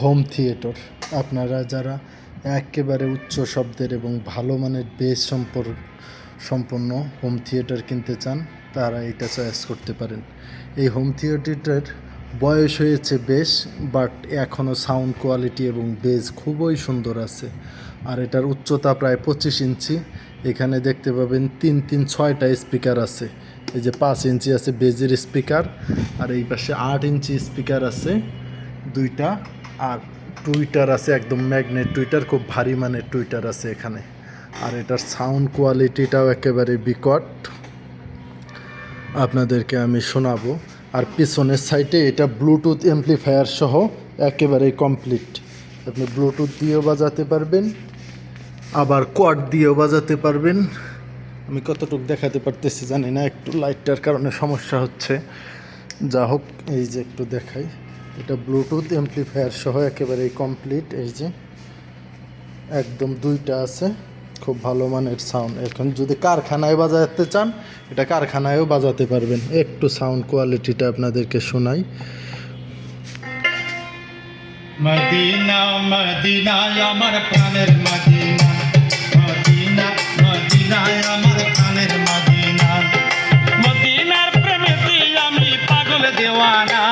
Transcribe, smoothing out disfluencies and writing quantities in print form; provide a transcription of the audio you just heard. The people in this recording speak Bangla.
Home theatre. আপনারা যারা একেবারে উচ্চ শব্দের এবং ভালো মানের বেস সম্পন্ন হোম থিয়েটার কিনতে চান তারা এটা চয়েস করতে পারেন। এই হোম থিয়েটারটার বয়স হয়েছে বেশ, বাট এখনও সাউন্ড কোয়ালিটি এবং বেস খুবই সুন্দর আছে। আর এটার উচ্চতা প্রায় 25 ইঞ্চি। এখানে দেখতে পাবেন 6টা স্পিকার আছে। এই যে 5 ইঞ্চি আছে বেজের স্পিকার, আর এই পাশে 8 ইঞ্চি স্পিকার আছে 2টা, আর টুইটার আছে একদম ম্যাগনেট টুইটার, খুব ভারী মানের টুইটার আছে এখানে। আর এটার সাউন্ড কোয়ালিটিটাও একেবারে বিকট, আপনাদেরকে আমি শোনাবো। আর পিছনের সাইডে এটা ব্লুটুথ অ্যাম্প্লিফায়ার সহ একেবারেই কমপ্লিট। আপনি ব্লুটুথ দিয়েও বাজাতে পারবেন, আবার কোয়াড দিয়েও বাজাতে পারবেন। আমি কতটুকু দেখাতে পারতেছি জানি না, একটু লাইটটার কারণে সমস্যা হচ্ছে। যা হোক, এই যে একটু দেখাই, এটা ব্লুটুথ অ্যাম্প্লিফায়ার সহ একেবারেই কমপ্লিট। এই যে একদম 2টা আছে, খুব ভালো মানের সাউন্ড। এখন যদি কারখানায় বাজাতে চান এটা কারখানায়ও বাজাতে পারবেন। একটু সাউন্ড কোয়ালিটিটা আপনাদেরকে শোনাই। মদিনা মদিনা আমার প্রাণের মদিনা, মদিনা মদিনা আমার প্রাণের মদিনা, মদিনার প্রেমে আমি পাগল দেওয়ানা।